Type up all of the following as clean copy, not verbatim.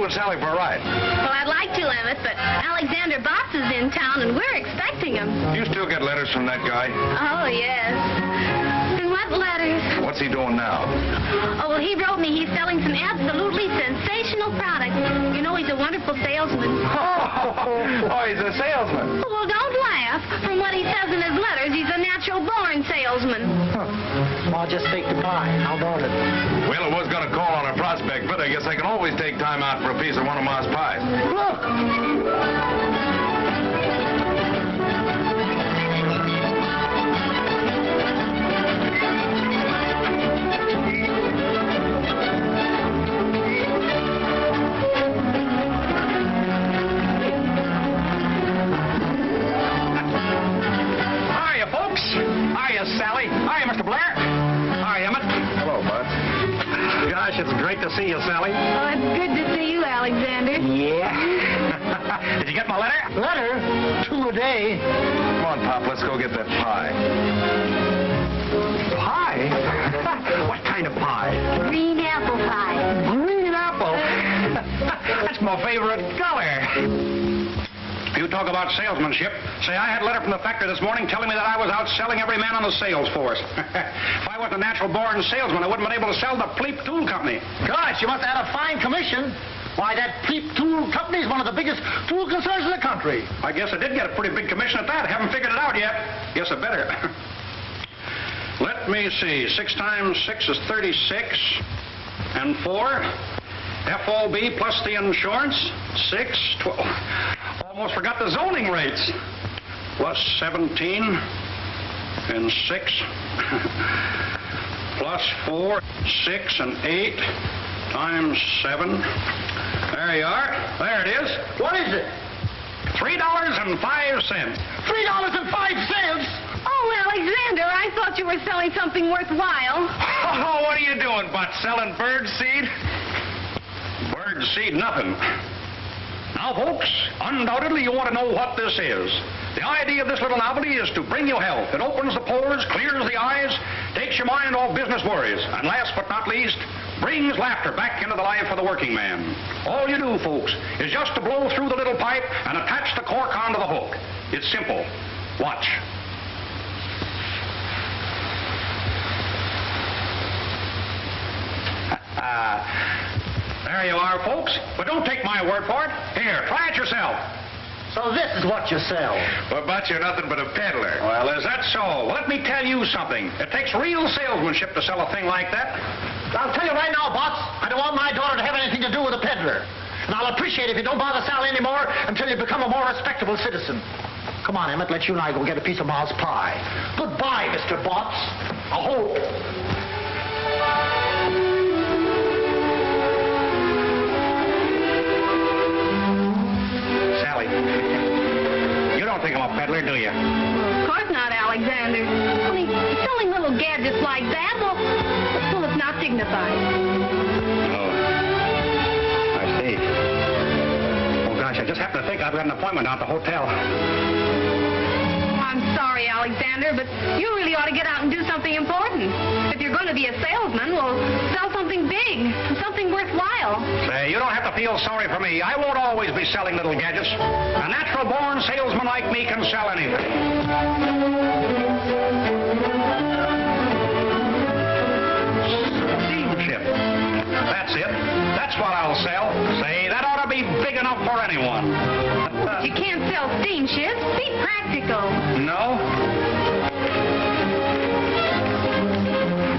and Sally for a ride? Well, I'd like to, Emmett, but Alexander Botts is in town, and we're expecting him. Do you still get letters from that guy? Oh, yes. And what letters? What's he doing now? Oh, well, he wrote me he's selling some absolutely sensational products. You know, he's a wonderful salesman. Oh, he's a salesman. Well, don't laugh. From what he says in his letters, he's a natural-born salesman. I'll just take the pie. How about it? Well, I was going to call on a prospect, but I guess I can always take time out for a piece of one of Ma's pies. Look! Sally. Hi, Mr. Blair. Hi, Emmett. Hello, Bud. Gosh, it's great to see you, Sally. Oh, it's good to see you, Alexander. Yeah. Did you get my letter? Letter? 2 a day. Come on, Pop, let's go get that pie. Pie? What kind of pie? Green apple pie. Green apple. That's my favorite color. You talk about salesmanship. Say, I had a letter from the factory this morning telling me that I was outselling every man on the sales force. If I wasn't a natural-born salesman, I wouldn't have been able to sell the Pleep Tool Company. Gosh, you must have had a fine commission. Why, that Pleep Tool Company is one of the biggest tool concerns in the country. I guess I did get a pretty big commission at that. I haven't figured it out yet. Guess I better. Let me see. 6 times 6 is 36. And 4. FOB plus the insurance. 6, 12. Almost forgot the zoning rates. Plus 17 and 6 plus 4, 6 and 8 times 7. There you are. There it is. What is it? $3.05. $3.05? Oh, Alexander, I thought you were selling something worthwhile. Oh, what are you doing, Butt? Selling bird seed? Bird seed, nothing. Now, folks, undoubtedly you want to know what this is. The idea of this little novelty is to bring you health. It opens the pores, clears the eyes, takes your mind off business worries, and last but not least, brings laughter back into the life of the working man. All you do, folks, is just to blow through the little pipe and attach the cork onto the hook. It's simple. Watch. There you are, folks. But don't take my word for it. Here, try it yourself. So this is what you sell. Well, but you're nothing but a peddler. Well, is that so? Well, let me tell you something. It takes real salesmanship to sell a thing like that. I'll tell you right now, boss, I don't want my daughter to have anything to do with a peddler. And I'll appreciate it if you don't bother Sally anymore until you become a more respectable citizen. Come on, Emmett, let you and I go get a piece of Ma's pie. Goodbye, Mr. Botts. I hope. Sally, you don't think I'm a peddler, do you? Of course not, Alexander. Only selling little gadgets like that, well, it's not dignified. Oh, I see. Oh, gosh, I just happened to think I've got an appointment down at the hotel. I'm sorry, Alexander, but you really ought to get out and do something important. If you're going to be a salesman, well, sell something big, something worthwhile. Say, you don't have to feel sorry for me. I won't always be selling little gadgets. A natural-born salesman like me can sell anything. Steamship. That's it. That's what I'll sell. Say, that ought to be big enough for anyone. But you can't sell steamships. Be practical. No?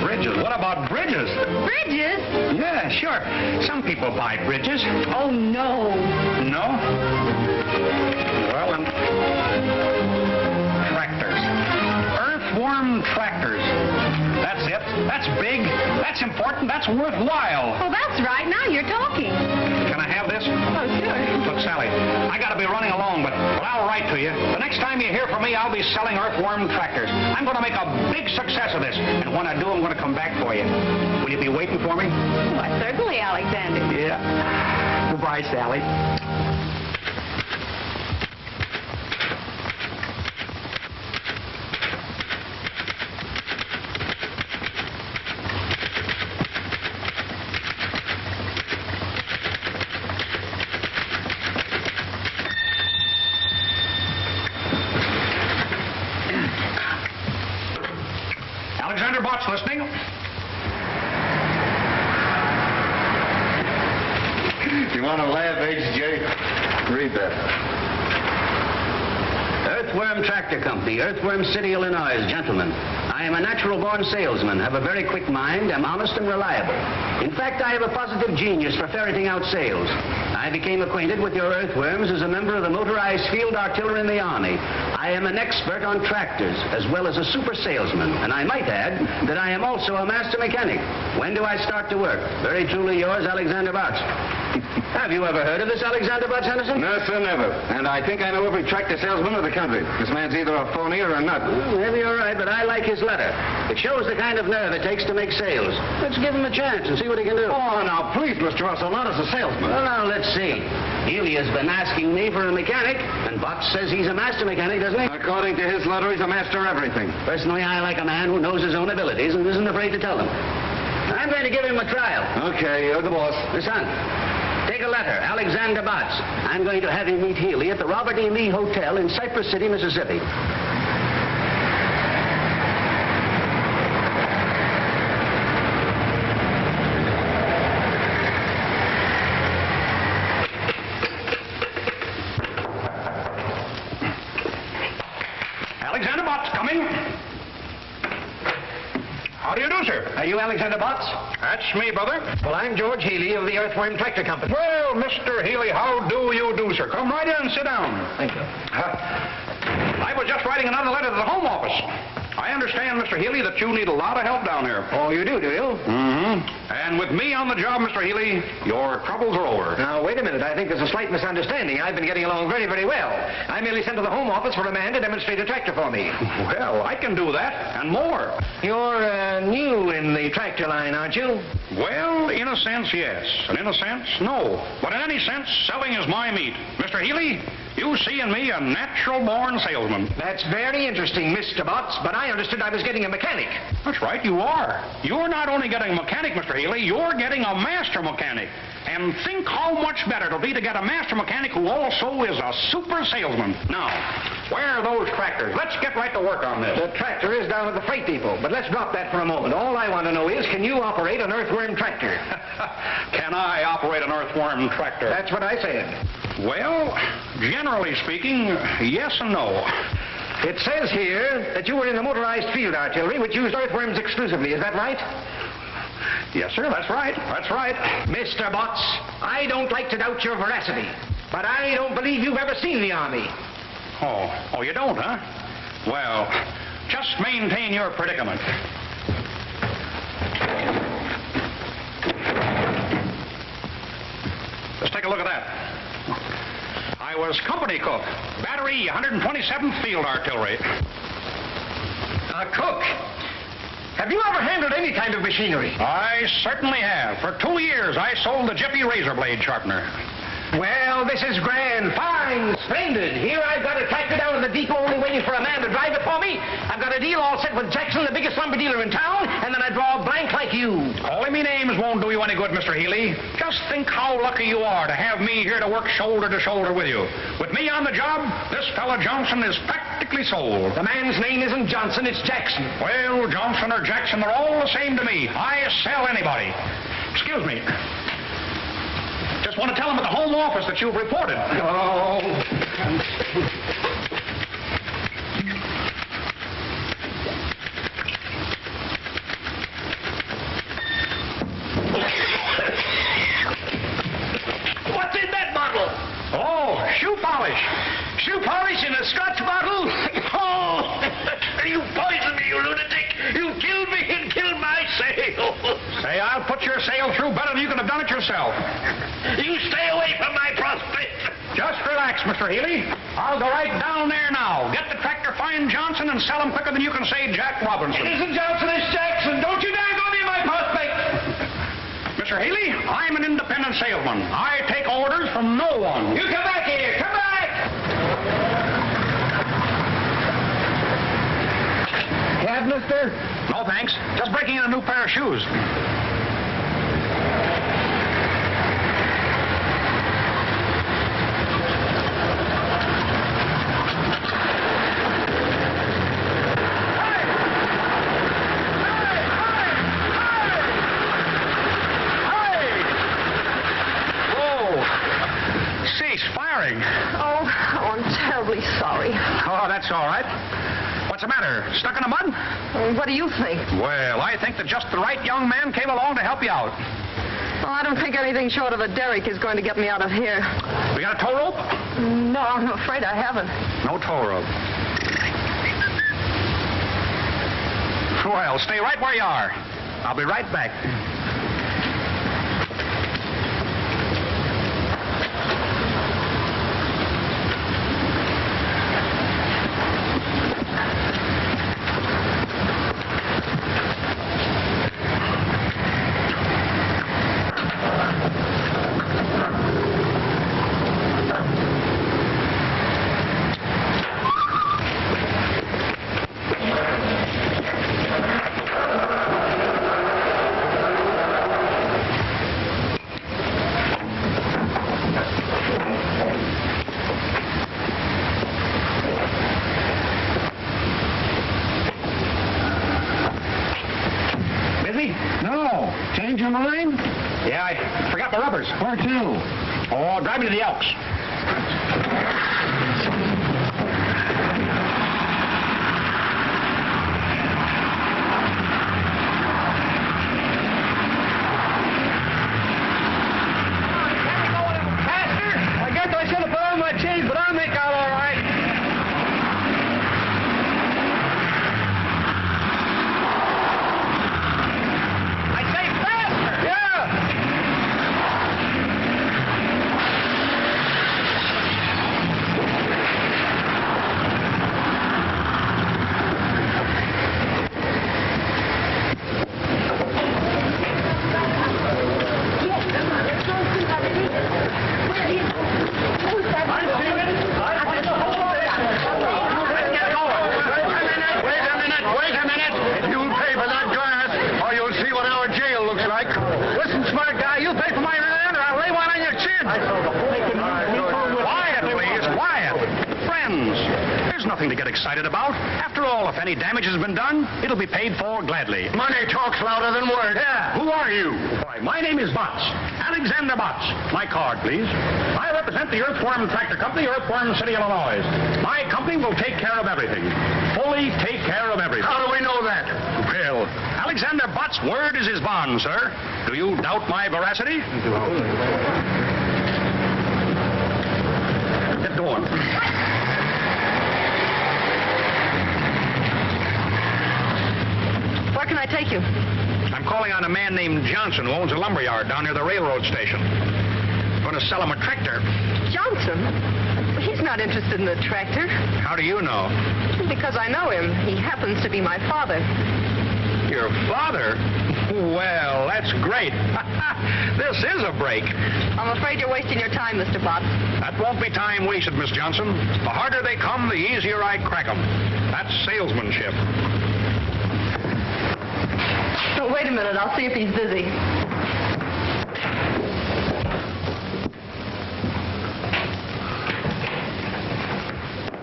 Bridges. What about bridges? Bridges? Yeah, sure. Some people buy bridges. Oh, no. No? Well, then... Tractors. Earthworm tractors. That's it. That's big. That's important. That's worthwhile. Oh, that's right. Now you're talking. Can I have this? Oh, sure. Look, Sally, I gotta be running along, but I'll write to you. The next time you hear from me, I'll be selling earthworm tractors. I'm gonna make a big success of this, and when I do, I'm gonna come back for you. Will you be waiting for me? Why, certainly, Alexander. Yeah. Goodbye, Sally. Alexander Bott's listening. You want to laugh, H.J.? Read that. Earthworm Tractor Company, Earthworm City, Illinois. Gentlemen, I am a natural-born salesman, have a very quick mind, am honest and reliable. In fact, I have a positive genius for ferreting out sales. I became acquainted with your earthworms as a member of the motorized field artillery in the Army. I am an expert on tractors, as well as a super salesman, and I might add that I am also a master mechanic. When do I start to work? Very truly yours, Alexander Botts. Have you ever heard of this Alexander Botts, Henderson? No, sir, never. And I think I know every tractor salesman of the country. This man's either a phony or a nut. Well, maybe you're right, but I like his letter. It shows the kind of nerve it takes to make sales. Let's give him a chance and see what he can do. Oh, now, please, Mr. Russell, not as a salesman. Well, now, let's see. Healy has been asking me for a mechanic, and Botts says he's a master mechanic, doesn't he? According to his letter, he's a master of everything. Personally, I like a man who knows his own abilities and isn't afraid to tell them. I'm going to give him a trial. Okay, you're the boss. Son, take a letter, Alexander Botts. I'm going to have him meet Healy at the Robert E. Lee Hotel in Cypress City, Mississippi. Alexander Bott's coming. How do you do, sir? Are you Alexander Botts? That's me, brother. Well, I'm George Healy of the Earthworm Tractor Company. Well, Mr. Healy, how do you do, sir? Come right in and sit down. Thank you. I was just writing another letter to the Home Office. I understand, Mr. Healy, that you need a lot of help down here. Oh, you do you? Mm-hmm. And with me on the job, Mr. Healy, your troubles are over. Now, wait a minute. I think there's a slight misunderstanding. I've been getting along very, very well. I merely sent to the Home Office for a man to demonstrate a tractor for me. Well, I can do that, and more. You're new in the tractor line, aren't you? Well, in a sense, yes. And in a sense, no. But in any sense, selling is my meat. Mr. Healy, you see in me a natural-born salesman. That's very interesting, Mr. Botts, but I understood I was getting a mechanic. That's right, you are. You're not only getting a mechanic, Mr. Healy, you're getting a master mechanic. And think how much better it'll be to get a master mechanic who also is a super salesman. Now, where are those tractors? Let's get right to work on this. The tractor is down at the freight depot, but let's drop that for a moment. All I want to know is, can you operate an earthworm tractor? Can I operate an earthworm tractor? That's what I said. Well, generally speaking, yes and no. It says here that you were in the motorized field artillery, which used earthworms exclusively. Is that right? Yes, sir, that's right. That's right. Mr. Botts, I don't like to doubt your veracity, but I don't believe you've ever seen the Army. Oh, you don't, huh? Well, just maintain your predicament. Just take a look at that. I was company cook, battery 127th Field Artillery. A cook? Have you ever handled any kind of machinery? I certainly have. For 2 years, I sold the Jiffy razor blade sharpener. Well, this is grand, fine, splendid. Here I've got a tractor down at the depot only waiting for a man to drive it for me. I've got a deal all set with Jackson, the biggest lumber dealer in town, and then I draw a blank like you. Calling me names won't do you any good, Mr. Healy. Just think how lucky you are to have me here to work shoulder to shoulder with you. With me on the job, this fella Johnson is practically sold. The man's name isn't Johnson, it's Jackson. Well, Johnson or Jackson, they're all the same to me. I sell anybody. Excuse me. Just want to tell them at the Home Office that you've reported. Oh. What's in that bottle? Oh, shoe polish. Shoe polish in a Scotch bottle? Oh! You poisoned me, you lunatic! You killed me and killed my sale! Say, I'll put your sale through better than you could have done it yourself. You stay away from my prospect! Just relax, Mr. Healy. I'll go right down there now. Get the tractor, find Johnson, and sell him quicker than you can say Jack Robinson. It isn't Johnson, it's Jackson! Don't you dare go near my prospect! Mr. Healy, I'm an independent salesman. I take orders from no one. You come back here! Come back! Have, mister? No, thanks. Just breaking in a new pair of shoes. Hey! that's all right. What's the matter? Stuck in the mud? What do you think? Well, I think that just the right young man came along to help you out. Oh, I don't think anything short of a derrick is going to get me out of here. We got a tow rope? No, I'm afraid I haven't. No tow rope. Well, stay right where you are. I'll be right back. No. Change your mind? Yeah, I forgot my rubbers. Where to? Oh, drive me to the Elks. I guess I should have put on my chains, but I'll make out all right. Nothing to get excited about. After all, if any damage has been done, it'll be paid for gladly. Money talks louder than words. Yeah. Who are you? Why, my name is Botts. Alexander Botts. My card, please. I represent the Earthworm Tractor Company, Earthworm City, Illinois. My company will take care of everything. Fully take care of everything. How do we know that? Well, Alexander Botts' word is his bond, sir. Do you doubt my veracity? Get going. Where can I take you? I'm calling on a man named Johnson who owns a lumberyard down near the railroad station. Going to sell him a tractor. Johnson? He's not interested in the tractor. How do you know? Because I know him. He happens to be my father. Your father? Well, that's great. This is a break. I'm afraid you're wasting your time, Mr. Botts. That won't be time wasted, Miss Johnson. The harder they come, the easier I crack them. That's salesmanship. Oh, wait a minute. I'll see if he's busy.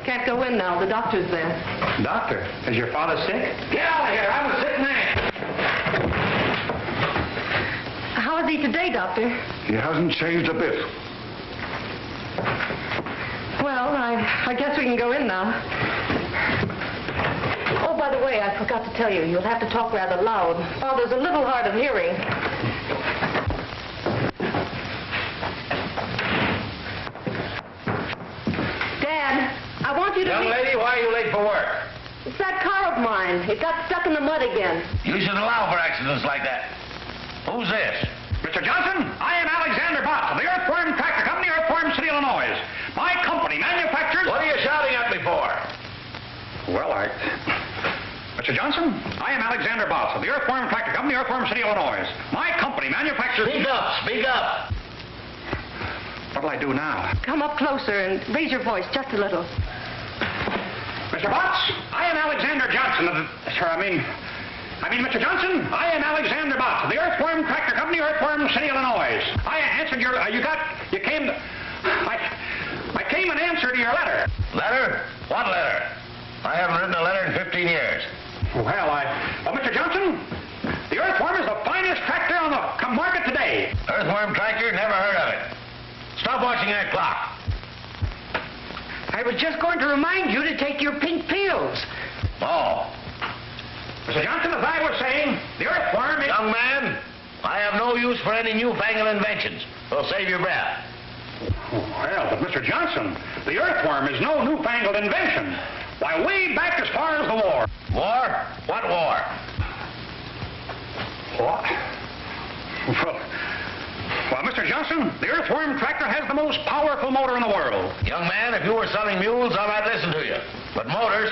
Can't go in now. The doctor's there. Doctor, is your father sick? Get out of here. I'm a sick man. How is he today, Doctor? He hasn't changed a bit. Well, I guess we can go in now. Oh, by the way, I forgot to tell you, you'll have to talk rather loud. Father's a little hard of hearing. Dad, I want you to Young lady, why are you late for work? It's that car of mine. It got stuck in the mud again. You shouldn't allow for accidents like that. Who's this? Mr. Johnson, I am Alexander Botts of the Earthworm Tractor Company, Earthworm City, Illinois. My company manufactures... What are you shouting at me for? Well, Mr. Johnson, I am Alexander Botts of the Earthworm Tractor Company, Earthworm City, Illinois. My company manufactures... Speak up, speak up. What'll I do now? Come up closer and raise your voice just a little. Mr. Botts, I am Alexander Johnson of the... Sir, I mean, Mr. Johnson, I am Alexander Botts of the Earthworm Tractor Company, Earthworm City, Illinois. I answered your... I came in answer to your letter. Letter? What letter? I haven't written a letter in 15 years. Well, Mr. Johnson, the Earthworm is the finest tractor on the market today. Earthworm Tractor? Never heard of it. Stop watching that clock. I was just going to remind you to take your pink pills. Oh. Mr. Johnson, as I was saying, the earthworm is... Young man, I have no use for any newfangled inventions. So save your breath. Well, but Mr. Johnson, the earthworm is no newfangled invention. Why, way back as far as the war. War? What war? What? Well, Mr. Johnson, the Earthworm Tractor has the most powerful motor in the world. Young man, if you were selling mules, I might listen to you. But motors,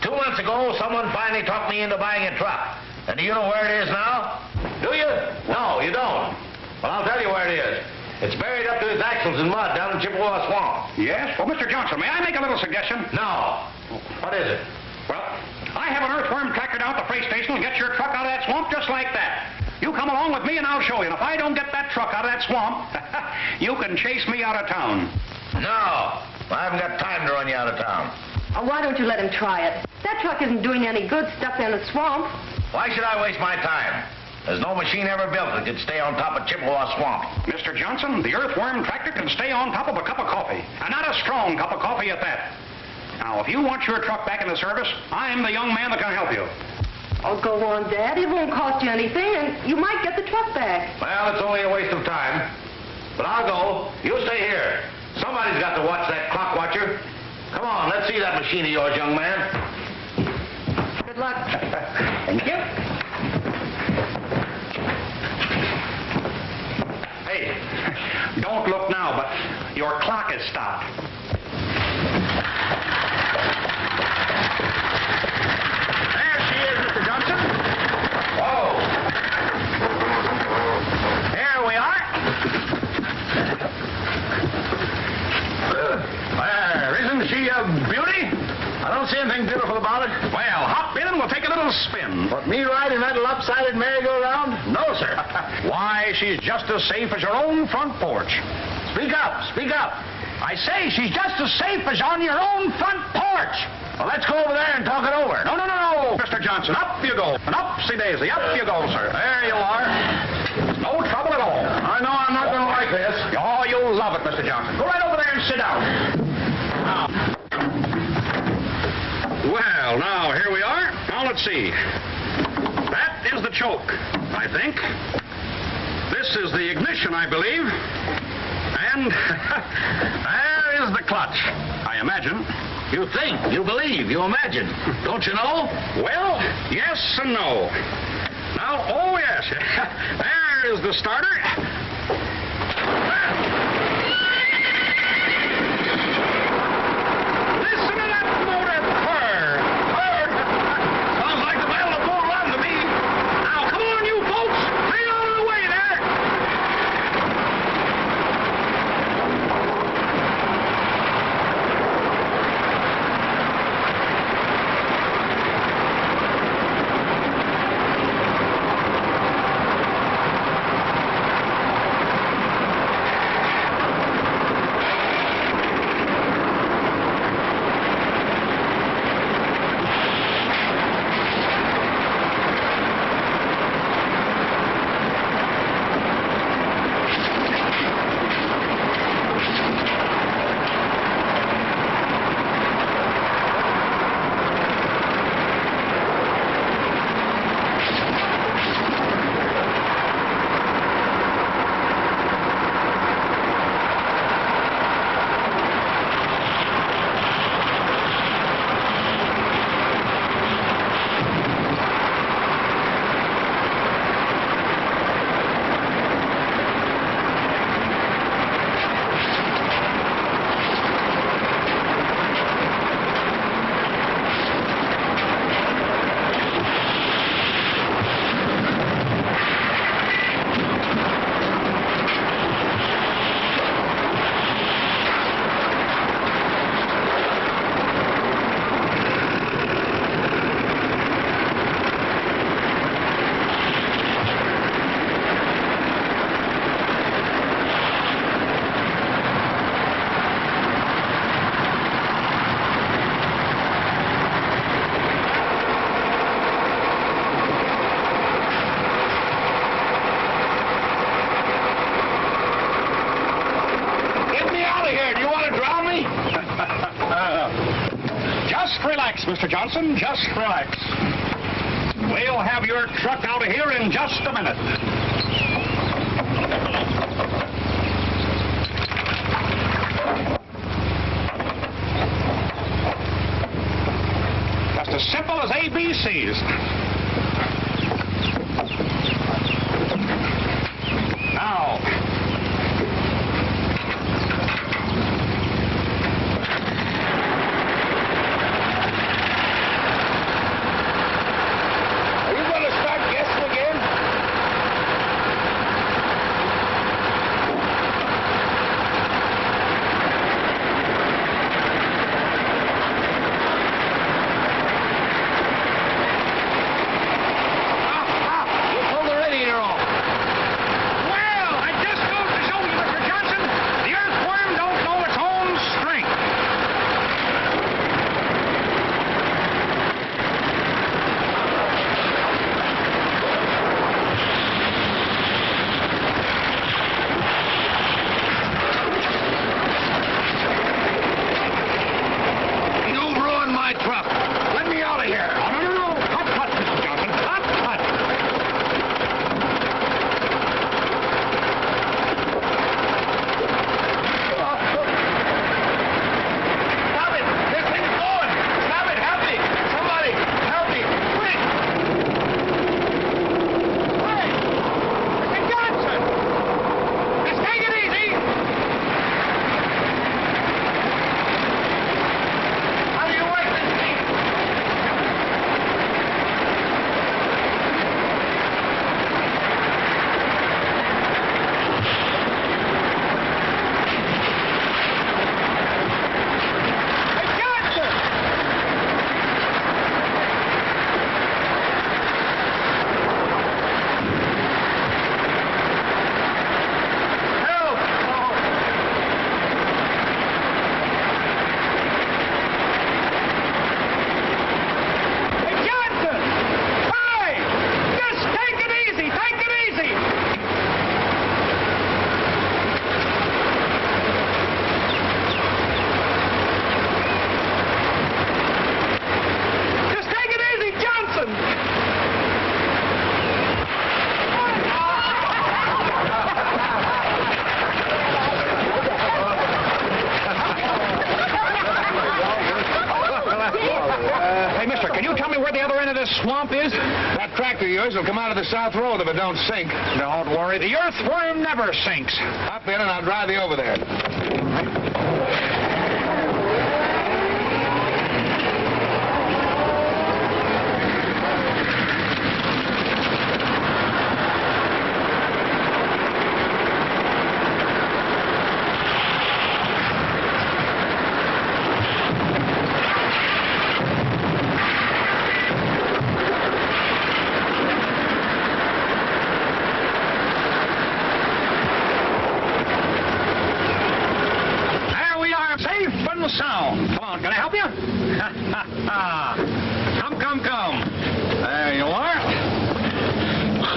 2 months ago, someone finally talked me into buying a truck. And do you know where it is now? Do you? No, you don't. Well, I'll tell you where it is. It's buried up to its axles in mud down in Chippewa Swamp. Yes? Well, Mr. Johnson, may I make a little suggestion? No. What is it? Well, I have an Earthworm Tractor down at the freight station and get your truck out of that swamp just like that. You come along with me and I'll show you. And if I don't get that truck out of that swamp, you can chase me out of town. No. I haven't got time to run you out of town. Oh, why don't you let him try it? That truck isn't doing any good stuck in the swamp. Why should I waste my time? There's no machine ever built that could stay on top of Chippewa Swamp. Mr. Johnson, the Earthworm Tractor can stay on top of a cup of coffee. And not a strong cup of coffee at that. Now, if you want your truck back in the service, I'm the young man that can help you. Oh, go on, Dad. It won't cost you anything, and you might get the truck back. Well, it's only a waste of time. But I'll go. You stay here. Somebody's got to watch that clock watcher. Come on, let's see that machine of yours, young man. Good luck. Thank you. Hey, don't look now, but your clock is stopped. There she is, Mr. Johnson. Whoa. There we are. Isn't she a beauty? I don't see anything beautiful about it. Well, hop in and we'll take a little spin. What, me riding that lopsided merry-go-round? No, sir. Why, she's just as safe as your own front porch. Speak up, speak up. I say she's just as safe as on your own front porch. Well, let's go over there and talk it over. No, Mr. Johnson. Up you go. And upsy-daisy. Up you go, sir. There you are. No trouble at all. I know I'm not going to like this. Oh, you'll love it, Mr. Johnson. Go right over there and sit down. Well, now, here we are. Now, let's see. That is the choke, I think. This is the ignition, I believe. And there is the clutch, I imagine. You think, you believe, you imagine. Don't you know? Well, yes and no. Now, oh, yes. There is the starter. Listen to that motor purr. Sounds like the bell of Bull Run to me. Now, come on, you folks. Clear out of the way there. relax, Mr. Johnson. Just relax. We'll have your truck out of here in just a minute. Just as simple as ABCs. Now, Are you going to start guessing again? You pulled the radiator off. well, I just goes to show you, Mr. Johnson, the earthworm don't know its own strength. You ruined my truck. Let me out of here. No. Cut, Mr. Johnson. Cut. Stop it! This thing's going! Stop it! Help me! Somebody! Help me! Quick! Hey, Mr. Johnson! Just take it easy. How do you work this thing? Hey, Johnson! Help! Hey, Johnson! Hey! Just take it easy! Take it easy! Just take it easy, Johnson! Hey, mister, can you tell me where the other end of this swamp is? That tractor of yours will come out of the south road if it don't sink. Don't worry, the earthworm never sinks. Hop in and I'll drive you over there. There we are, safe and sound. Come on, can I help you? Come. There you are.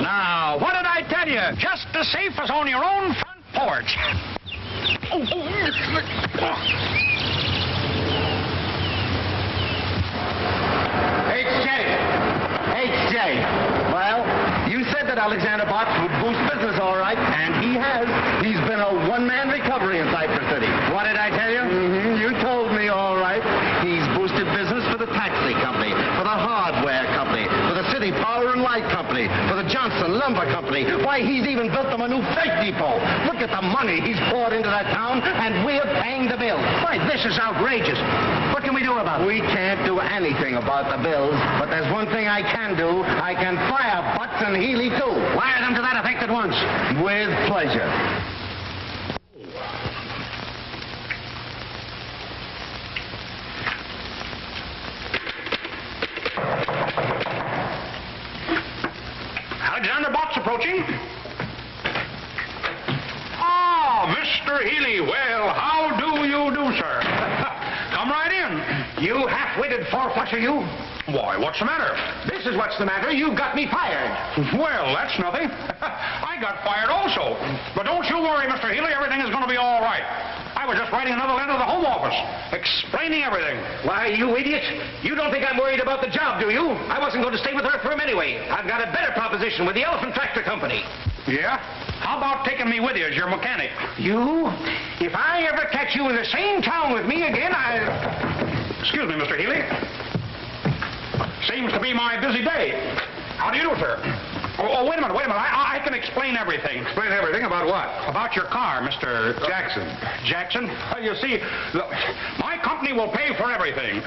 Now, what did I tell you? Just as safe as on your own front porch. H.J. Well, you said that Alexander Botts would boost business all right, and he has. He's been a one-man recovery in Cypress City. What did I tell you? You told me all right. He's boosted business for the taxi company, for the hardware company, for the city power and light company, for the Johnson Lumber Company. Why, he's even built them a new freight depot. Look at the money he's poured into that town, and we're paying the bills. Why, this is outrageous. What can we do about it? We can't do anything about the bills, but there's one thing I can do. I can fire Butts and Healy, too. Wire them to that effect at once. With pleasure. Alexander Botts approaching. Ah, Mr. Healy. Well, how do you do, sir? Come right in. You half-witted four-flusher, you. Why, what's the matter? This is what's the matter. You've got me fired. Well, that's nothing. I got fired also. But don't you worry, Mr. Healy. Everything is going to be all right. I was just writing another letter to the Home Office, explaining everything. Why, you idiot. You don't think I'm worried about the job, do you? I wasn't going to stay with Earthworm anyway. I've got a better proposition with the Elephant Tractor Company. Yeah? How about taking me with you as your mechanic? You? If I ever catch you in the same town with me again, Excuse me, Mr. Healy. Seems to be my busy day. How do you do, sir? Oh, wait a minute. I can explain everything. Explain everything about what? About your car, Mr. Jackson. Jackson? You see, my company will pay for everything.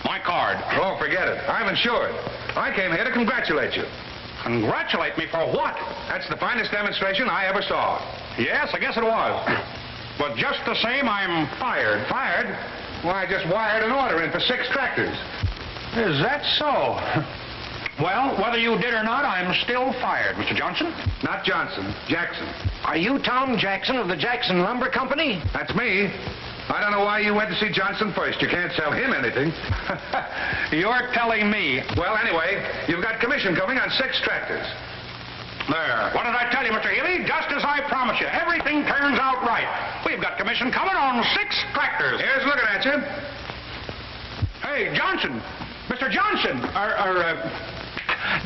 My card. Oh, forget it. I'm insured. I came here to congratulate you. Congratulate me for what? That's the finest demonstration I ever saw. Yes, I guess it was. But just the same, I'm fired. Fired? Why, I just wired an order in for 6 tractors. Is that so? Well, whether you did or not, I'm still fired, Mr. Johnson. Not Johnson, Jackson. are you Tom Jackson of the Jackson Lumber Company? That's me. I don't know why you went to see Johnson first. You can't sell him anything. You're telling me. Well, anyway, you've got commission coming on 6 tractors. There. What did I tell you, Mr. Healy? Just as I promised you. Everything turns out right. We've got commission coming on 6 tractors. Here's looking at you. Hey, Johnson. Mr. Johnson.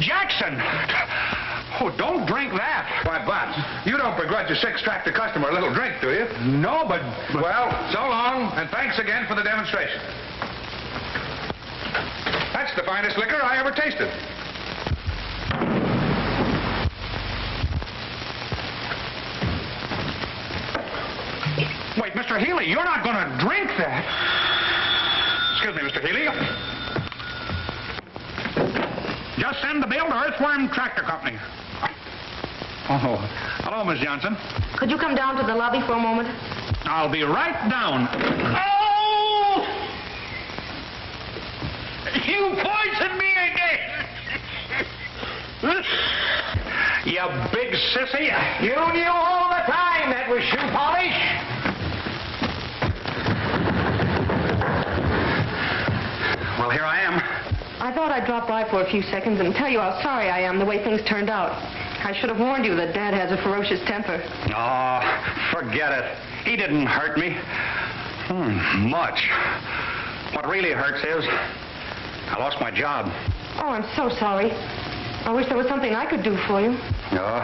Jackson. Oh, don't drink that. Why, Butts, you don't begrudge a 6 tractor customer a little drink, do you? No, but... Well, so long, and thanks again for the demonstration. That's the finest liquor I ever tasted. Wait, Mr. Healy, you're not going to drink that. Excuse me, Mr. Healy. Just send the bill to Earthworm Tractor Company. Oh, hello, Miss Johnson. Could you come down to the lobby for a moment? I'll be right down. Oh! You poisoned me again! You big sissy. You knew all the time that was shoe polish. Well, here I am. I thought I'd drop by for a few seconds and tell you how sorry I am the way things turned out. I should have warned you that Dad has a ferocious temper. Oh, forget it. He didn't hurt me. Much. What really hurts is I lost my job. Oh, I'm so sorry. I wish there was something I could do for you. Oh,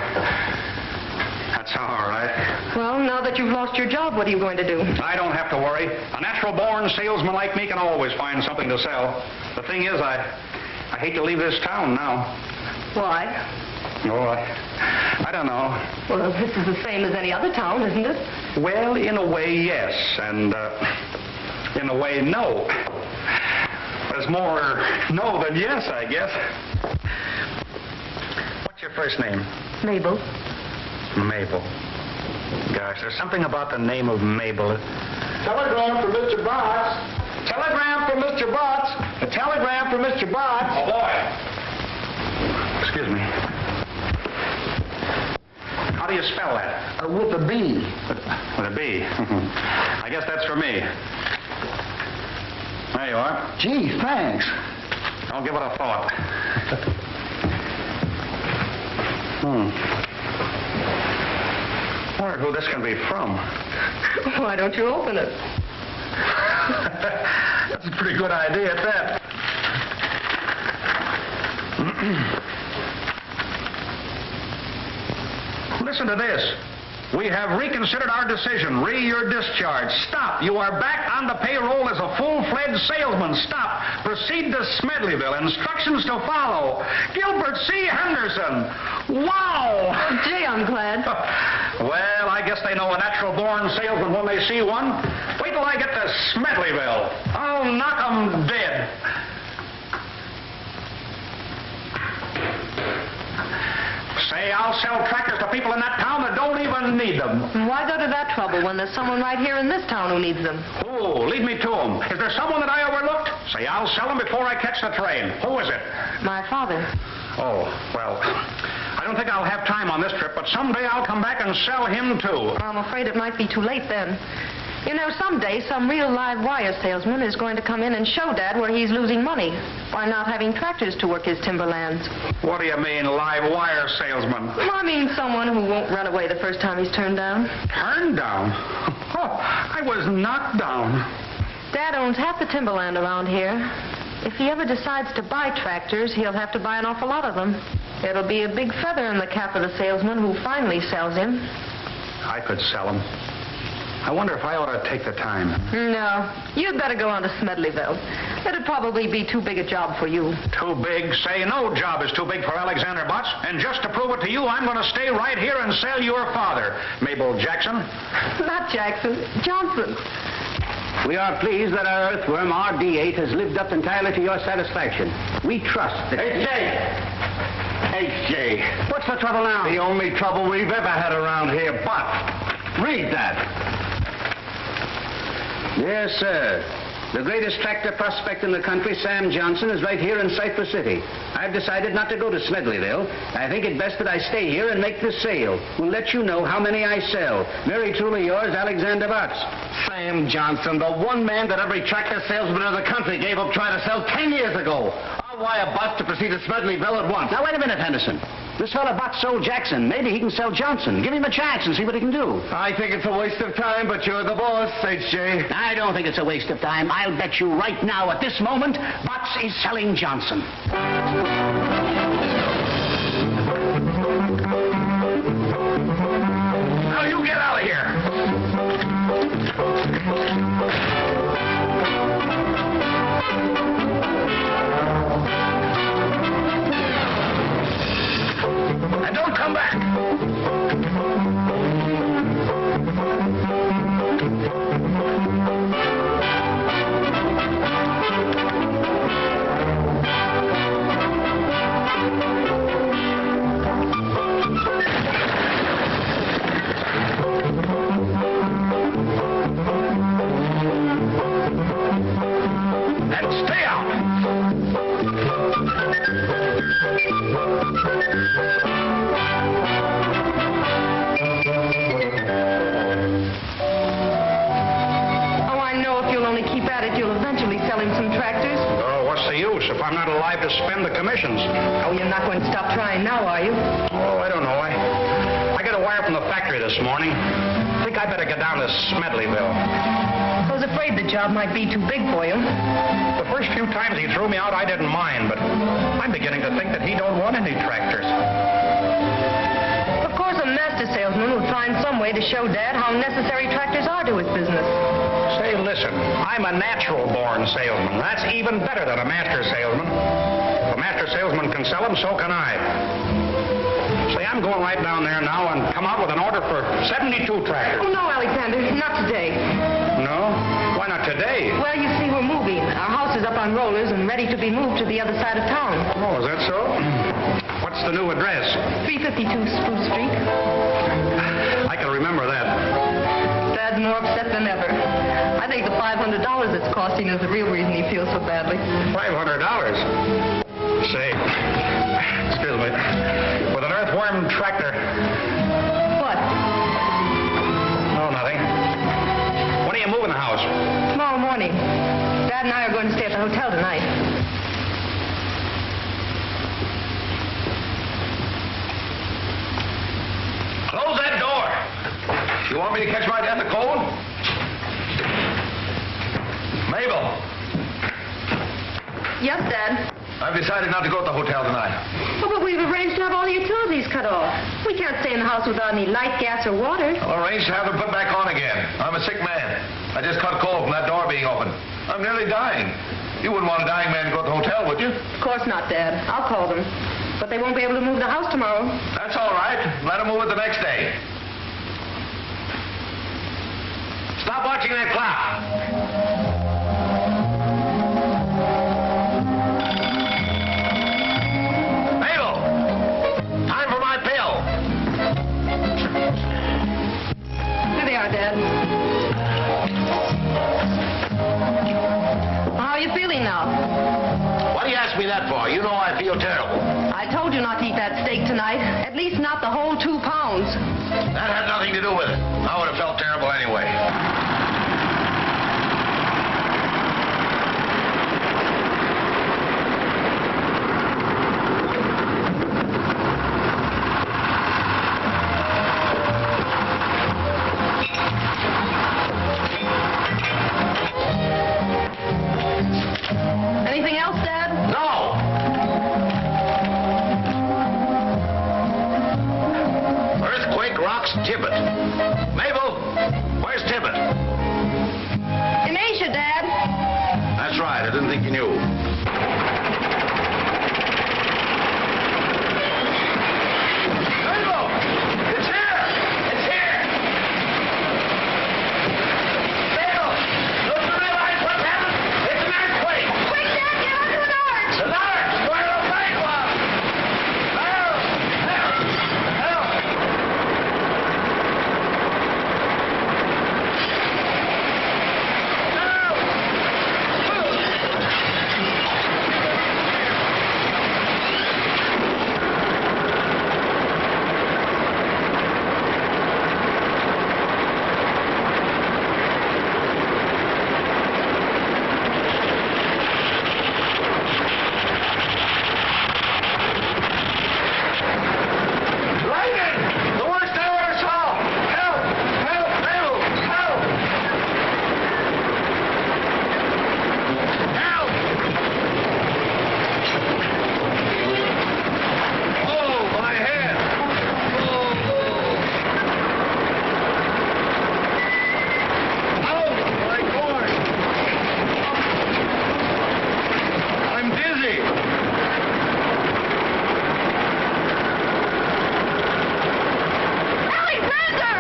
that's all right. Well, now that you've lost your job, what are you going to do? I don't have to worry. A natural-born salesman like me can always find something to sell. The thing is, I hate to leave this town now. Why? Oh, I don't know. Well, this is the same as any other town, isn't it? Well, in a way, yes, and in a way, no. There's more no than yes, I guess. What's your first name? Mabel. Mabel. Gosh, there's something about the name of Mabel. Telegram for Mr. Botts. Telegram for Mr. Botts. A telegram for Mr. Botts. Oh, boy. Excuse me. How do you spell that? With a B. With a B. I guess that's for me. There you are. Gee, thanks. Don't give it a thought. Wonder who this can be from. Why don't you open it? That's a pretty good idea at that. Listen to this. We have reconsidered our decision. Your discharge. Stop. You are back on the payroll as a full-fledged salesman. Stop. Proceed to Smedleyville. Instructions to follow. Gilbert C. Henderson. Wow. Oh, gee, I'm glad. Well, I guess they know a natural-born salesman when they see one. Wait till I get to Smedleyville. I'll knock 'em dead. Say, I'll sell tractors to people in that town that don't even need them. Why go to that trouble when there's someone right here in this town who needs them? Oh, lead me to them. Is there someone that I overlooked? Say, I'll sell them before I catch the train. Who is it? My father. Oh, well, I don't think I'll have time on this trip, but someday I'll come back and sell him, too. I'm afraid it might be too late then. You know, someday some real live wire salesman is going to come in and show Dad where he's losing money by not having tractors to work his timberlands. What do you mean, live wire salesman? I mean someone who won't run away the first time he's turned down. Turned down? Oh, I was knocked down. Dad owns half the timberland around here. If he ever decides to buy tractors, he'll have to buy an awful lot of them. It'll be a big feather in the cap of the salesman who finally sells him. I could sell them. I wonder if I ought to take the time. No, you'd better go on to Smedleyville. It'd probably be too big a job for you. Too big? Say no job is too big for Alexander Butts. And just to prove it to you, I'm going to stay right here and sell your father, Mabel Jackson. Not Jackson, Johnson. We are pleased that our earthworm, RD8, has lived up entirely to your satisfaction. We trust that... H.J. What's the trouble now? The only trouble we've ever had around here, but read that. Yes, sir. The greatest tractor prospect in the country, Sam Johnson, is right here in Cypress City. I've decided not to go to Smedleyville. I think it best that I stay here and make this sale. We'll let you know how many I sell. Very truly yours, Alexander Butts. Sam Johnson, the one man that every tractor salesman in the country gave up trying to sell 10 years ago. I'll wire Butts to proceed to Smedleyville at once. Now, wait a minute, Henderson. This fella Butts sold Jackson. Maybe he can sell Johnson. Give him a chance and see what he can do. I think it's a waste of time, but you're the boss, H.J. I don't think it's a waste of time. I'll bet you right now, at this moment, Butts is selling Johnson. Now you get out of here. And don't come back. And stay out. Keep at it, you'll eventually sell him some tractors. Oh, what's the use if I'm not alive to spend the commissions? Oh, you're not going to stop trying now, are you? Oh, I don't know. I got a wire from the factory this morning. I think I better get down to Smedleyville. I was afraid the job might be too big for you. The first few times he threw me out, I didn't mind, but I'm beginning to think that he don't want any tractors. Of course, a master salesman would find some way to show Dad how necessary tractors are to his business. Say, listen, I'm a natural-born salesman. That's even better than a master salesman. If a master salesman can sell them, so can I. Say, I'm going right down there now and come out with an order for 72 tractors. Oh, no, Alexander, not today. No? Why not today? Well, you see, we're moving. Our house is up on rollers and ready to be moved to the other side of town. Oh, is that so? What's the new address? 352 Spruce Street. I can remember that. Dad's more upset than ever. I think the $500 it's costing is the real reason he feels so badly. $500? Say, excuse me, with an Earthworm Tractor. What? Oh, nothing. When are you moving the house? Tomorrow morning. Dad and I are going to stay at the hotel tonight. Close that door. You want me to catch my death of cold? Mabel. Yes, Dad. I've decided not to go to the hotel tonight. Oh, but we've arranged to have all the utilities cut off. We can't stay in the house without any light, gas, or water. I'll arrange to have them put back on again. I'm a sick man. I just caught cold from that door being open. I'm nearly dying. You wouldn't want a dying man to go to the hotel, would you? Of course not, Dad. I'll call them. But they won't be able to move the house tomorrow. That's all right. Let them move it the next day. Stop watching that clock. Dad. How are you feeling now? What do you ask me that for? You know I feel terrible. I told you not to eat that steak tonight. At least not the whole 2 pounds. That had nothing to do with it. I would have felt terrible anyway. Tippett? Mabel, where's Tippett? In Asia, Dad. That's right. I didn't think you knew. Mabel! It's here! It's here! Mabel! Don't you realize what's happened? It's an earthquake! Quick, Dad, get under an arch. An arch! Where the bank was! Help! Help! Help! Lightning! The worst I ever saw! Help! Help! Help! Help! Help! Oh, my head! Oh, my cord! I'm dizzy! Alexander!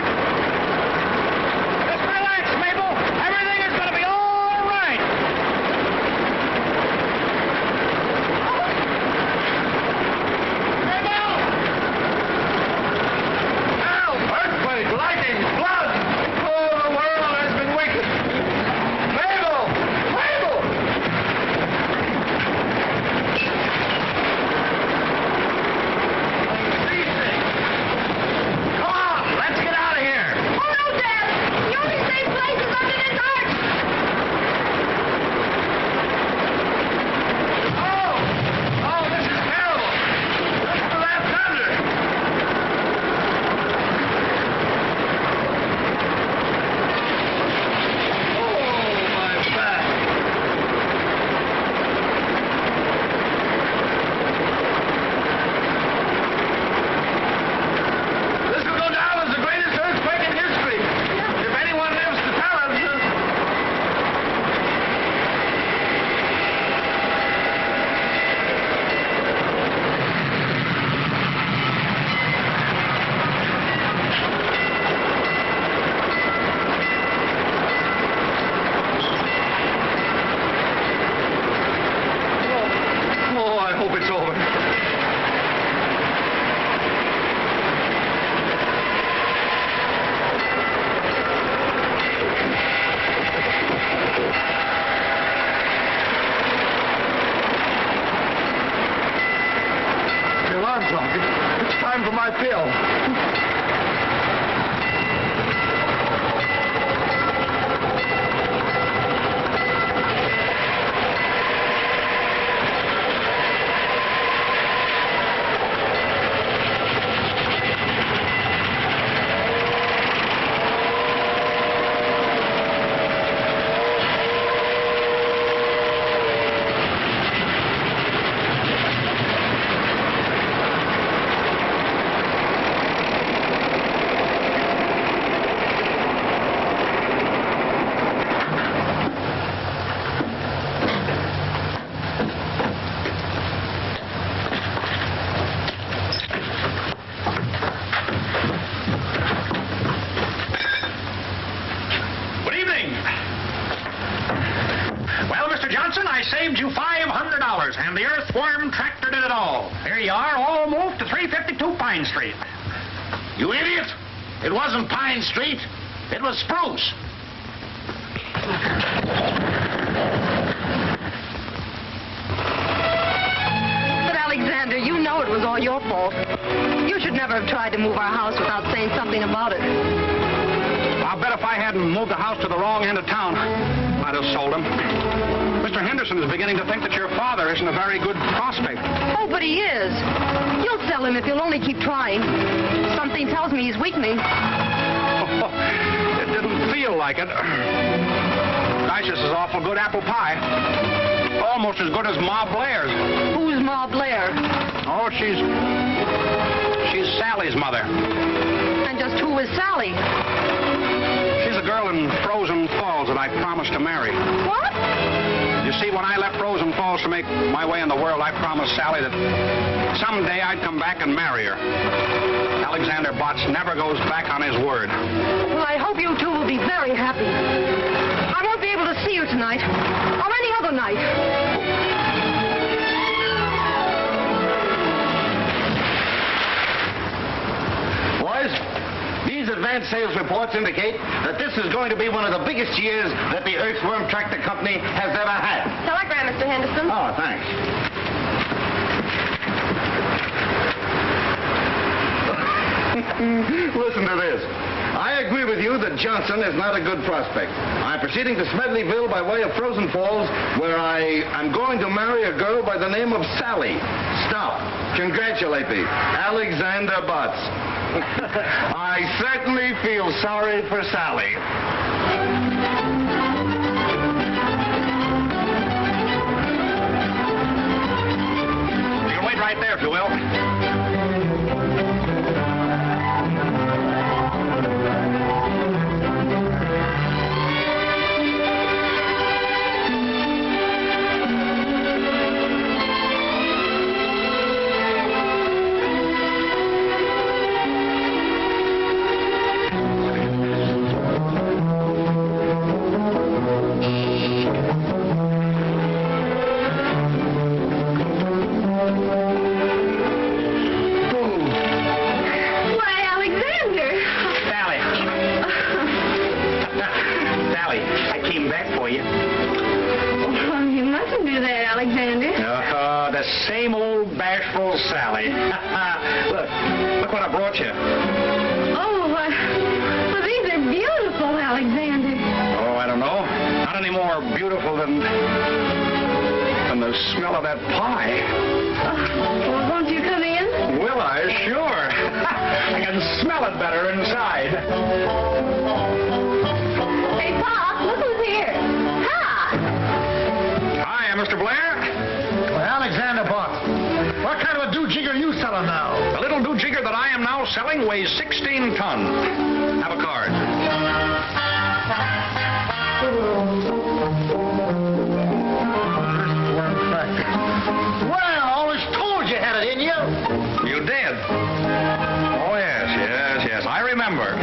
Just relax, Mabel. Everything is going to be all right. Mabel! Help! Earthquake! Lightning! Flood! Oh, the world has been wicked! Mabel! Mabel! I'm freezing! Come on! Let's get out of here! Oh, no, Dad. The only safe place is under this arch. Oh! Oh, this is terrible! Listen to that thunder! Oh, my back! This will go down as the greatest earthquake in history. If anyone lives to tell us. Oh, I hope it's over. The alarm clock. It's time for my pill. Good evening. Well, Mr. Johnson, I saved you $500, and the Earthworm Tractor did it all. Here you are, all moved to 352 Pine Street. You idiot! It wasn't Pine Street. It was Spruce. But, Alexander, you know it was all your fault. You should never have tried to move our house without saying something about it. I'll bet if I hadn't moved the house to the wrong end of town, I'd have sold him. Mr. Henderson is beginning to think that your father isn't a very good prospect. Oh, but he is. You'll sell him if you'll only keep trying. Something tells me he's weakening. It didn't feel like it. Gosh, this is awful good apple pie. Almost as good as Ma Blair's. Who's Ma Blair? Oh, she's Sally's mother. understand just who is Sally. She's a girl in Frozen Falls that I promised to marry. What? You see, when I left Frozen Falls to make my way in the world, I promised Sally that someday I'd come back and marry her. Alexander Botts never goes back on his word. Well, I hope you two will be very happy. I won't be able to see you tonight, or any other night. Boys, these advance sales reports indicate that this is going to be one of the biggest years that the Earthworm Tractor Company has ever had. Telegram, Mr. Henderson. Oh, thanks. Listen to this. I agree with you that Johnson is not a good prospect. I'm proceeding to Smedleyville by way of Frozen Falls, where I'm going to marry a girl by the name of Sally. Stop. Congratulate me. Alexander Botts. I certainly feel sorry for Sally. You can wait right there, if you will. Same old bashful Sally. Look what I brought you. Oh, well, these are beautiful, Alexander. Oh, I don't know. Not any more beautiful than the smell of that pie. Well, won't you come in? Will I? Sure. I can smell it better inside. Hey, Pop, look who's here. Hi. Hi, Mr. Blair. Alexander Botts, what kind of a do-jigger are you selling now? The little do-jigger that I am now selling weighs 16 tons. Have a card. Well, I always told you had it in you. You did? Oh, yes. I remember.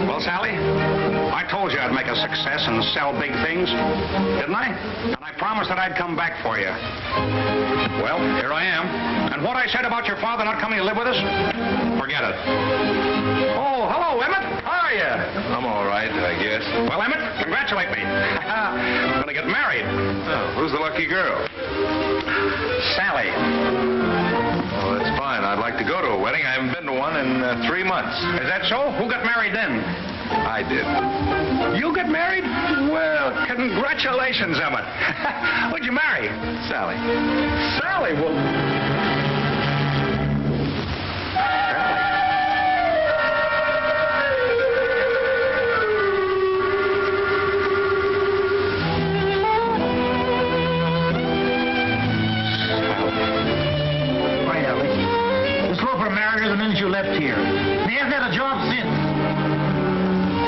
Well, Sally, I told you I'd make a success and sell big things, didn't I? And I promised that I'd come back for you. Well, here I am. And what I said about your father not coming to live with us, forget it. Oh, hello, Emmett. How are you? I'm all right, I guess. Well, Emmett, congratulate me. I'm going to get married. Oh, who's the lucky girl? Sally. Oh, that's fine. I'd like to go to a wedding. I haven't been to one in 3 months. Is that so? Who got married then? I did. You got married? Well, congratulations, Emmett. Who'd you marry? Sally. Sally? Well... Right, Alex. This loafer married her the minute you left here. He hasn't had a job since.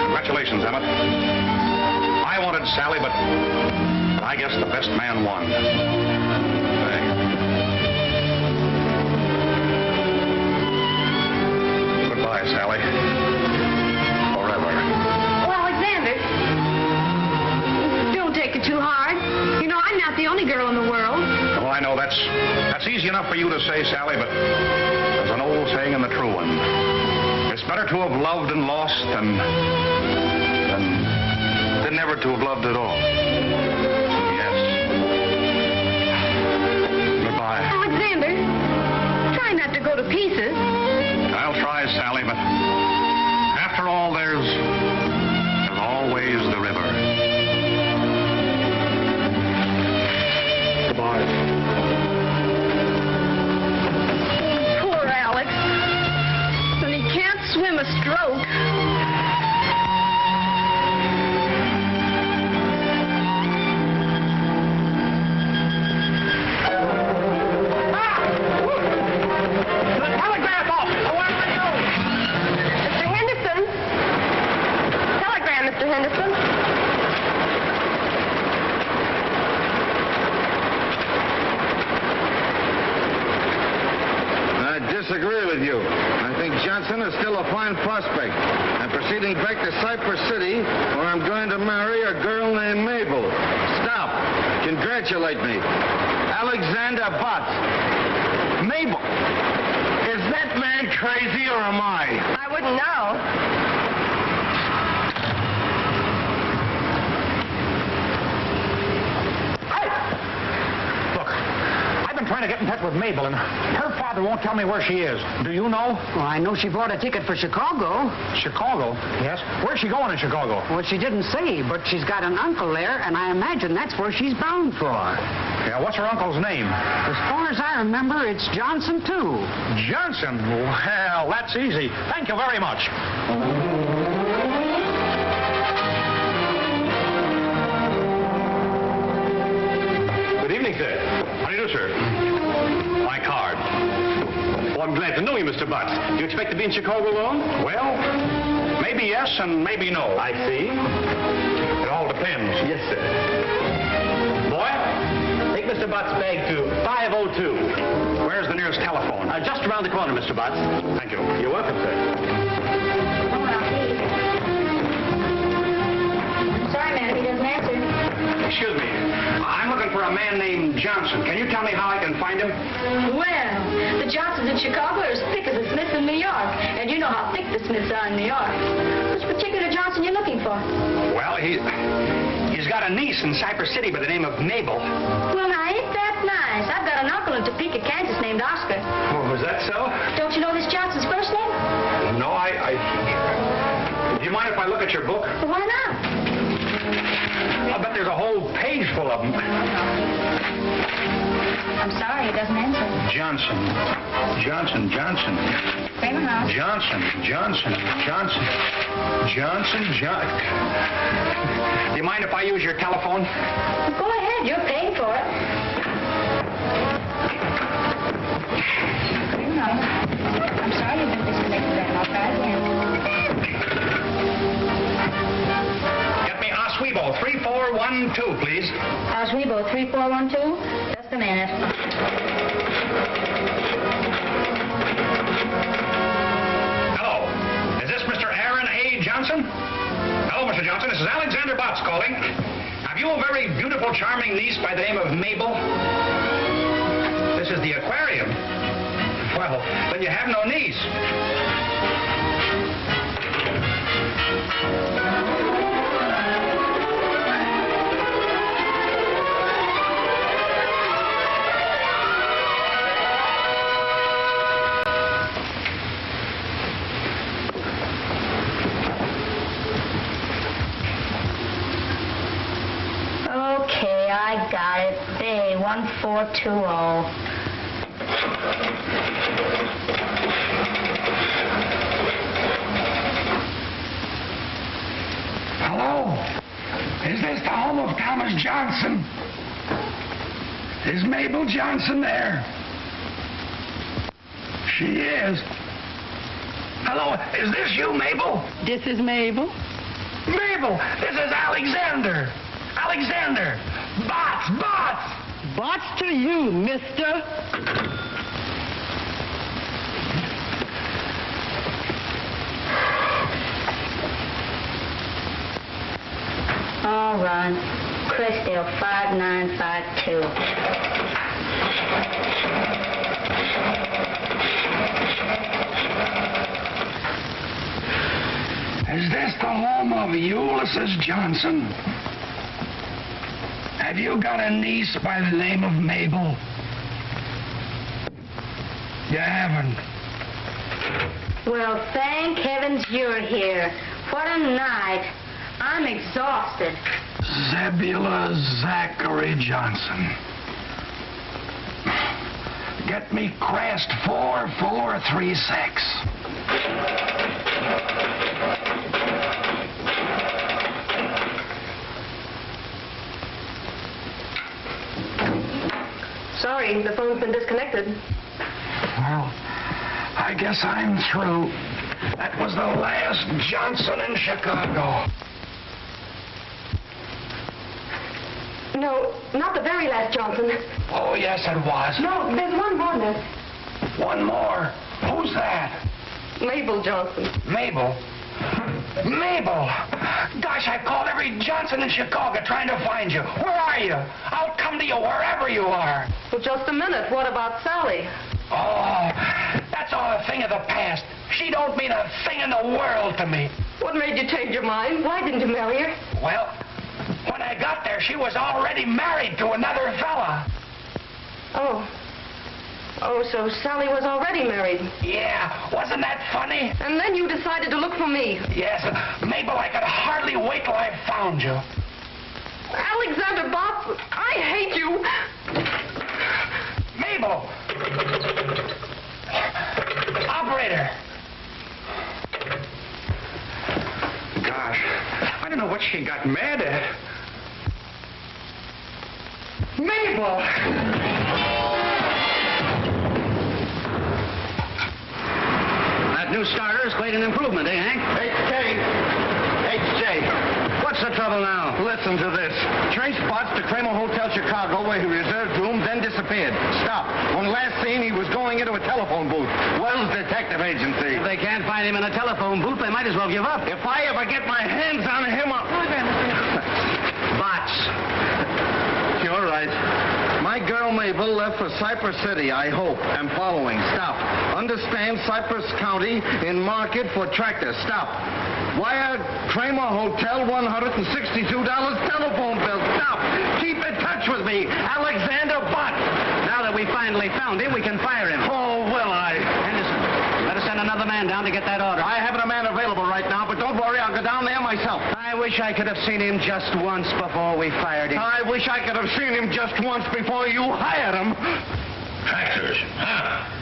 Congratulations, Emmett. I wanted Sally, but I guess the best man won. Goodbye, Sally. Forever. Oh, Alexander, don't take it too hard. You know, I'm not the only girl in the world. Oh, I know that's easy enough for you to say, Sally, but there's an old saying in the true one. It's better to have loved and lost than never to have loved at all. Yes. Goodbye. Alexander, try not to go to pieces. I'll try, Sally, but after all, there's always the river. Goodbye. Poor Alex. And he can't swim a stroke. disagree with you. I think Johnson is still a fine prospect. I'm proceeding back to Cypress City, where I'm going to marry a girl named Mabel. Stop. Congratulate me. Alexander Botts. Mabel, is that man crazy or am I? I wouldn't know. Trying to get in touch with Mabel, and her father won't tell me where she is. Do you know? Well, I know she bought a ticket for Chicago. Chicago? Yes. Where's she going in Chicago? Well, she didn't say, but she's got an uncle there, and I imagine that's where she's bound for. Yeah, what's her uncle's name? As far as I remember, it's Johnson, too. Johnson? Well, that's easy. Thank you very much. Good evening, sir. How do you do, sir? My card. Oh, I'm glad to know you, Mr. Butts. Do you expect to be in Chicago long? Well, maybe yes and maybe no. I see. It all depends. Yes, sir. Boy, take Mr. Butts' bag to 502. Where's the nearest telephone? Just around the corner, Mr. Butts. Thank you. You're welcome, sir. Sorry, man, he doesn't answer. Excuse me. I'm looking for a man named Johnson. Can you tell me how I can find him? Well, the Johnsons in Chicago are as thick as the Smiths in New York. And you know how thick the Smiths are in New York. Which particular Johnson you looking for? Well, he's got a niece in Cypress City by the name of Mabel. Well, now, ain't that nice? I've got an uncle in Topeka, Kansas named Oscar. Oh, is that so? Don't you know this Johnson's first name? No, Do you mind if I look at your book? Well, why not? I bet there's a whole page full of them. I'm sorry, he doesn't answer. Johnson. Kramer House. Johnson. Do you mind if I use your telephone? Well, go ahead, you're paying for it. Kramer House. I'm sorry you've been disconnected there. I'll try again. Get me Oswego 3412, please. Oswego 3412. Just a minute. Hello. Is this Mr. Aaron A. Johnson? Hello, Mr. Johnson. This is Alexander Botts calling. Have you a very beautiful, charming niece by the name of Mabel? This is the aquarium. Well, then you have no niece. Okay, I got it. Bay 1420. Hello? Is this the home of Thomas Johnson? Is Mabel Johnson there? She is. Hello, is this you, Mabel? This is Mabel. Mabel, this is Alexander. Alexander. Botts. Botts to you, mister. All right. Crestdale 5952. Is this the home of Ulysses Johnson? Have you got a niece by the name of Mabel? You haven't. Well, thank heavens you're here. What a night. I'm exhausted. Zebula Zachary Johnson. Get me crest 4436. Sorry, the phone's been disconnected. Well, I guess I'm through. That was the last Johnson in Chicago. No, not the very last Johnson. Oh, yes, it was. No, there's one more, miss. One more. Who's that? Mabel Johnson. Mabel? Mabel! Gosh, I've called every Johnson in Chicago trying to find you. Where are you? I'll come to you wherever you are. Well, just a minute. What about Sally? Oh, that's all a thing of the past. She don't mean a thing in the world to me. What made you change your mind? Why didn't you marry her? Well, when I got there, she was already married to another fella. Oh. Oh, so Sally was already married. Yeah, wasn't that funny? And then you decided to look for me. Yes, Mabel, I could hardly wait till I found you. Alexander Bob, I hate you. Mabel! Operator! Gosh, I don't know what she got mad at. Mabel! That new starter is quite an improvement, eh, Hank? H.J. What's the trouble now? Listen to this. Trace Botts to Kramer Hotel Chicago, where he reserved room, then disappeared. Stop. When last seen, he was going into a telephone booth. Wells Detective Agency. If they can't find him in a telephone booth, they might as well give up. If I ever get my hands on him, I'll... Bots. You're right. My girl Mabel left for Cypress City, I hope. I'm following. Stop. Understand Cypress County in market for tractors. Stop. Wire Kramer Hotel, $162 telephone bill. Stop. Keep in touch with me. Alexander Butt. Now that we finally found him, we can fire him. Oh, will I? Henderson, better send another man down to get that order. I haven't a man available right now, but don't worry, I'll go down there myself. I wish I could have seen him just once before we fired him. I wish I could have seen him just once before you hired him. Tractors, huh?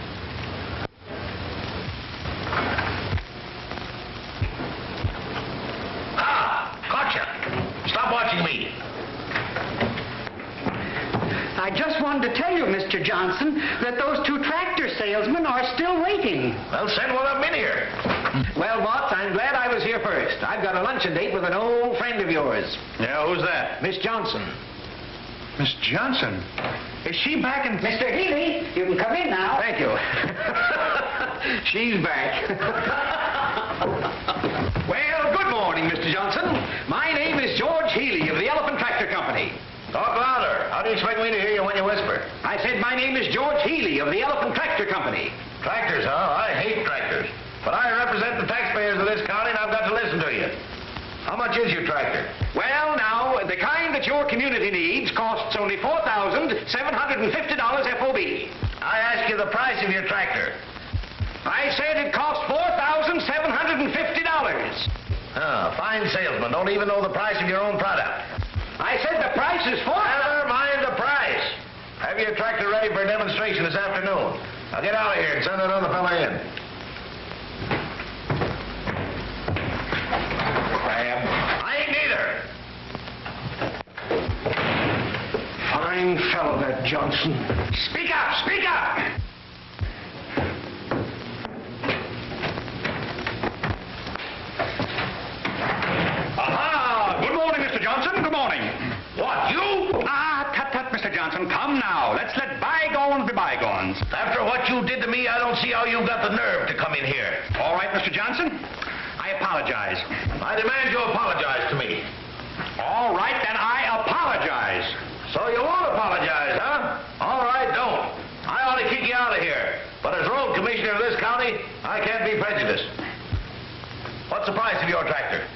Gotcha. Stop watching me. I just wanted to tell you, Mr. Johnson, that those two tractor salesmen are still waiting. Well, send one of them in here. Well, Watts, I'm glad I was here first. I've got a luncheon date with an old friend of yours. Yeah, who's that? Miss Johnson. Miss Johnson. Is she back in... Mr. Healy, you can come in now. Thank you. She's back. Well, good morning, Mr. Johnson. My name is George Healy of the Elephant Tractor Company. Talk louder. How do you expect me to hear you when you whisper? I said my name is George Healy of the Elephant Tractor Company. Tractors, huh? I hate tractors. But I represent the taxpayers of this county, and I've got to listen to you. How much is your tractor? Well, now, the kind that your community needs costs only $4,750 FOB. I ask you the price of your tractor. I said it cost $4,750. Fine salesman. Don't even know the price of your own product. I said the price is Never mind the price. Have your tractor ready for a demonstration this afternoon. Now get out of here and send another fella in. I ain't neither. Fine fellow, that Johnson. Speak up! Speak up! Aha! Good morning, Mr. Johnson. Good morning. What, you? Tut, Mr. Johnson. Come now. Let's let bygones be bygones. After what you did to me, I don't see how you got the nerve to come in here. All right, Mr. Johnson. I apologize. I demand you apologize to me. All right, then I apologize. So you won't apologize, huh? All right, don't. I ought to kick you out of here. But as road commissioner of this county, I can't be prejudiced. What's the price of your tractor?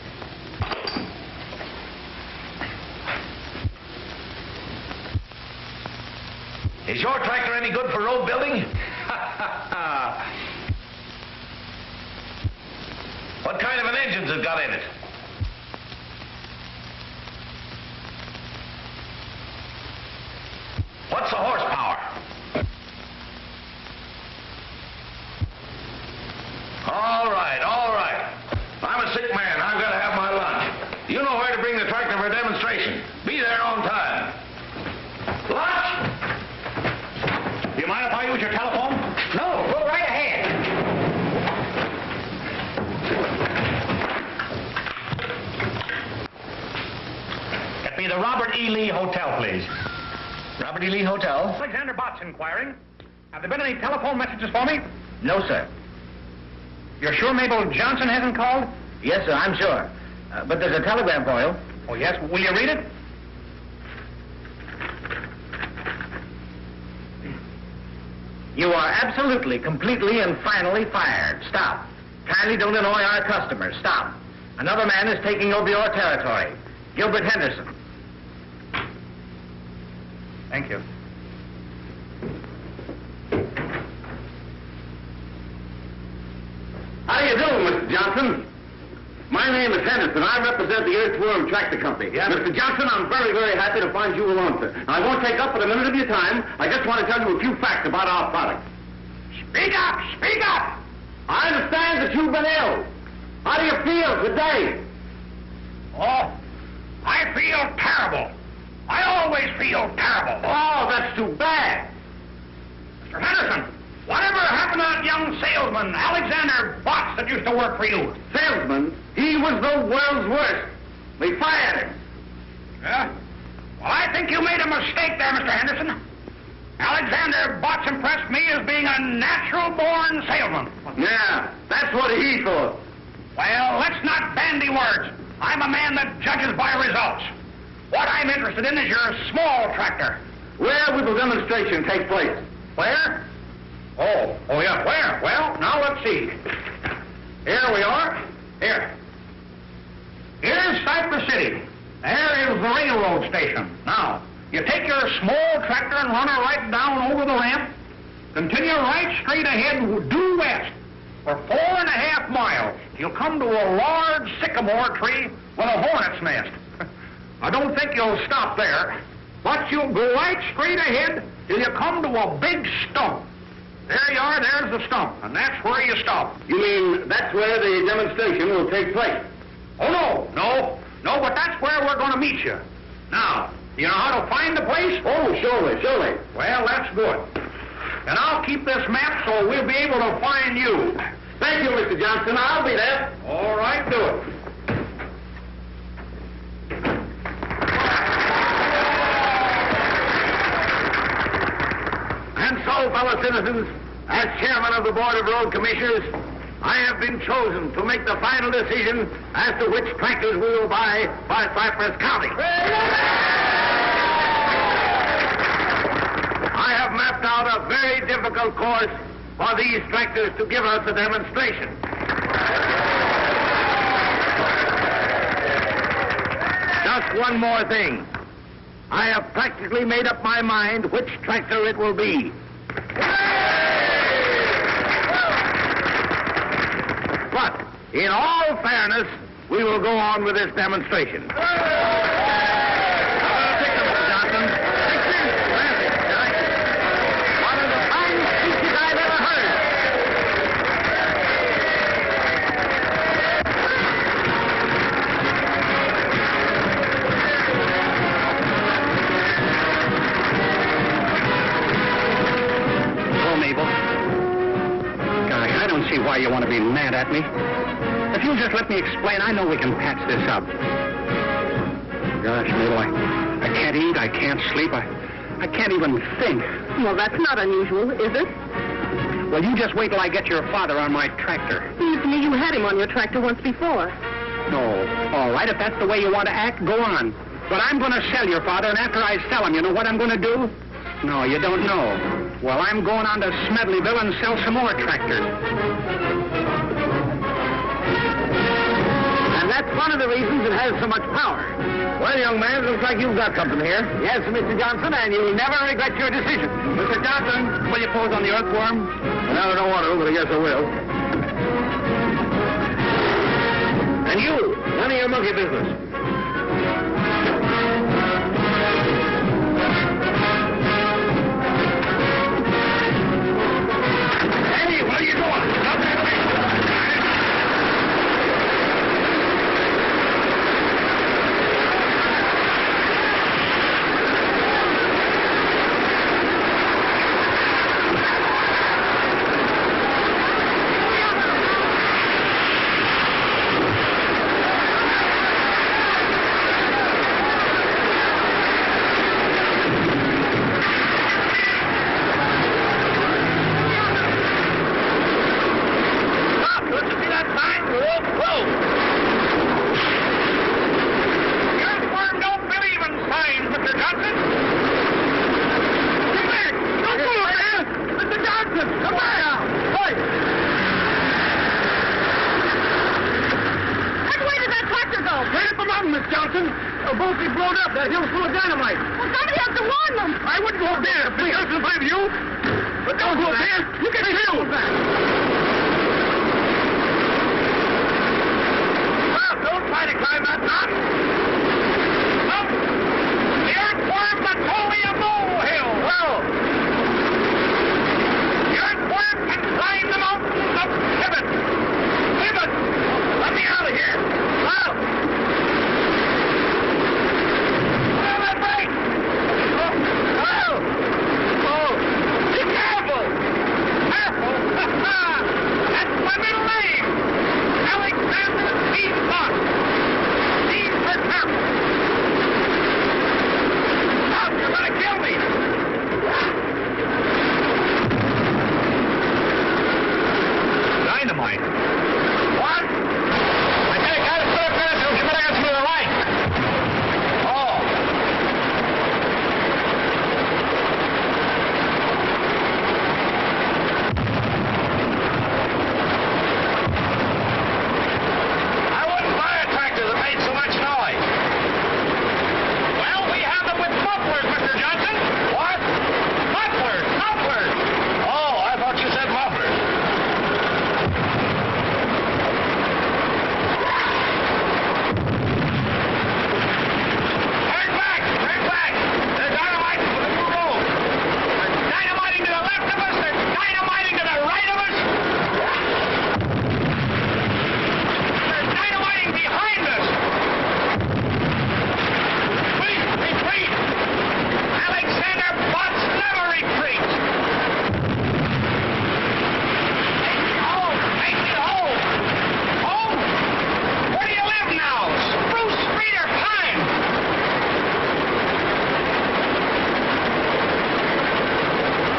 Is your tractor any good for road building? What kind of an engine's it got in it? What's the horsepower? All right, all right. I'm a sick man. I've got to have my lunch. You know where to bring the tractor for a demonstration. Be there on time. Lunch? Do you mind if I use your telephone? No, go right ahead. Get me the Robert E. Lee Hotel, please. Robert E. Lee Hotel. Alexander Bott's inquiring. Have there been any telephone messages for me? No, sir. You're sure Mabel Johnson hasn't called? Yes, sir, I'm sure. But there's a telegram for you. Oh, yes? Will you read it? You are absolutely, completely, and finally fired. Stop. Kindly don't annoy our customers. Stop. Another man is taking over your territory. Gilbert Henderson. Thank you. How do you do, Mr. Johnson? My name is Henderson. I represent the Earthworm Tractor Company. Yeah, Mr. Johnson, I'm very, very happy to find you alone, sir. Now, I won't take up but a minute of your time. I just want to tell you a few facts about our product. Speak up! Speak up! I understand that you've been ill. How do you feel today? Oh, I feel terrible. I always feel terrible. Oh, that's too bad. Mr. Henderson, whatever happened to that young salesman, Alexander Botts, that used to work for you? Salesman, he was the world's worst. We fired him. Yeah? Well, I think you made a mistake there, Mr. Henderson. Alexander Botts impressed me as being a natural-born salesman. Yeah, that's what he thought. Well, let's not bandy words. I'm a man that judges by results. What I'm interested in is your small tractor. Where will the demonstration take place? Where? Oh, yeah, where? Well, now let's see. Here we are. Here. Here's Cypress City. There is the railroad station. Now, you take your small tractor and run her right down over the ramp. Continue right straight ahead due west for 4.5 miles. You'll come to a large sycamore tree with a hornet's nest. I don't think you'll stop there, but you'll go right straight ahead till you come to a big stump. There you are, there's the stump, and that's where you stop. You mean that's where the demonstration will take place? Oh, no, but that's where we're going to meet you. Now, you know how to find the place? Oh, surely. Well, that's good. And I'll keep this map so we'll be able to find you. Thank you, Mr. Johnson. I'll be there. All right, do it. And so, fellow citizens, as chairman of the Board of Road Commissioners, I have been chosen to make the final decision as to which tractors we will buy by Cypress County. I have mapped out a very difficult course for these tractors to give us a demonstration. Just one more thing. I have practically made up my mind which tractor it will be. But, in all fairness, we will go on with this demonstration. One of the finest speeches I've ever heard. Oh, Mabel. Golly, I don't see why you want to be mad at me. If you'll just let me explain, I know we can patch this up. Gosh, Mabel, I can't eat, I can't sleep, I can't even think. Well, that's not unusual, is it? Well, you just wait till I get your father on my tractor. Seems to me you had him on your tractor once before. No. All right, if that's the way you want to act, go on. But I'm going to sell your father, and after I sell him, you know what I'm going to do? No, you don't know. Well, I'm going on to Smedleyville and sell some more tractors. And that's one of the reasons it has so much power. Well, young man, looks like you've got something here. Yes, Mr. Johnson, and you'll never regret your decision. Mr. Johnson, will you pose on the earthworm? Well, I don't want to, but I guess I will. And you, none of your monkey business. Eddie, what are you doing? Stop that thing. They'll both be blown up. That hill's full of dynamite. Well, somebody has to warn them. I wouldn't go up there. Please, I don't blame you. But don't go up there. You get killed. Well, don't try to climb that mountain. Up. The Earthworm Tractor molehill. Well, the Earthworm can climb the mountains of Pivot. Pivot. Let me out of here. Well. Well, that break. Oh. Oh. Be careful. Careful. That's my middle name. Alexander Bischoff. Steve for careful. Stop. You're going to kill me. Dynamite. What? I think I got it set up there, so you better get to the right. Oh. I wouldn't buy a tractor that made so much noise. Well, we have them with mufflers, Mr. Johnson. What? Mufflers, mufflers. Oh, I thought you said mufflers. Turn back! Turn back! They're dynamiting for the new road. They're dynamiting to the left of us. They're dynamiting to the right of us. They're dynamiting behind us. Retreat! Retreat! Alexander Botts never retreats. Take me home! Take me home! Home? Where do you live now? Spruce Street or Pine?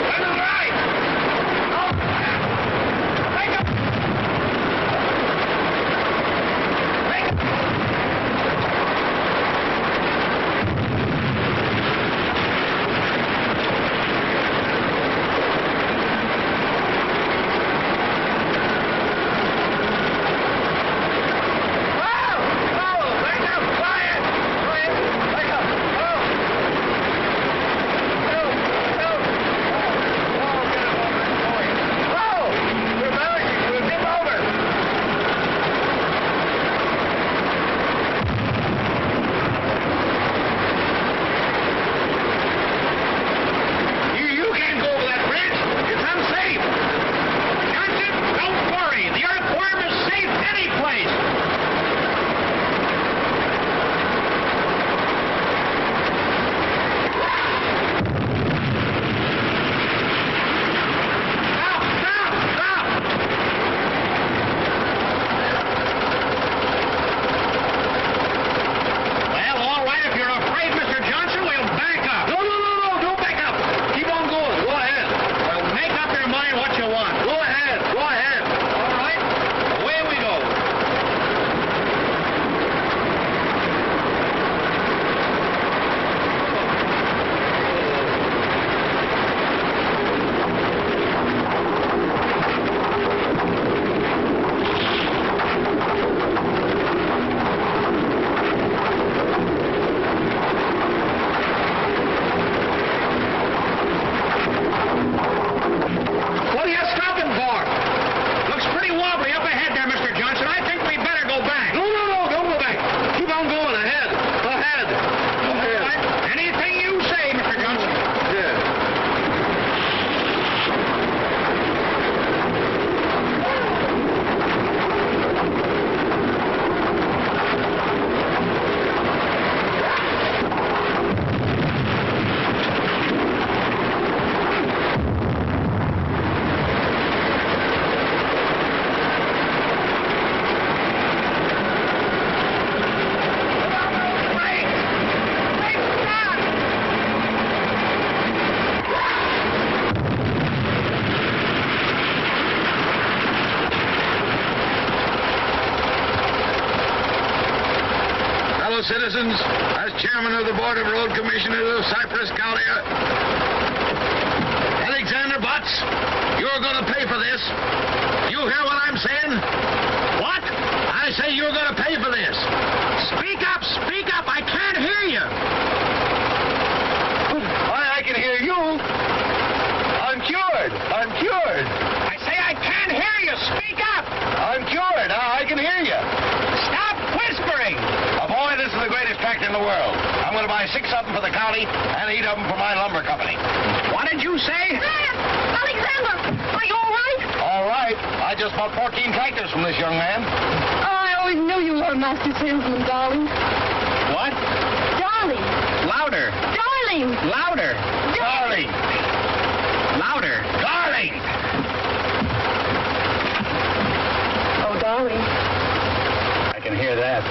To the right! No! Take up! Take up! Whoa! Whoa! Take up! Quiet! Quiet! Take up! Whoa! Whoa! Whoa! Whoa! Get him over, boy! Whoa! You're embarrassing! We'll get over! You can't go over that bridge. It's unsafe. Johnson, don't worry. The Earthworm is safe any place. Stop! Stop! Stop! Well, all right. If you're afraid, Mr. Johnson, we'll back up. No, no, no, no. Don't back up. Keep on going. Go ahead. Well, make up your mind what you want. Go ahead. Go ahead. All right. Away we go. What are you stopping for? Looks pretty wobbly up ahead there, Mr. Johnson. I think we better go back. No, no, no. Don't go back. Keep on going. Ahead. Ahead. Ahead. Anything you say, Mr. Johnson. Yeah. Fellow citizens, as chairman of the Board of Road Commissioners of Cypress County, Alexander Botts, you're going to pay for this. You hear what I'm saying? What? I say you're going to pay for this. Speak up! Speak up! I can't hear in the world. I'm going to buy 6 of them for the county and 8 of them for my lumber company. What did you say? Alexander, are you all right? All right. I just bought 14 tractors from this young man. Oh, I always knew you were a master salesman, darling. What? Darling. Louder. Darling. Louder. Darling. Louder. Darling. Oh, darling. I can hear that.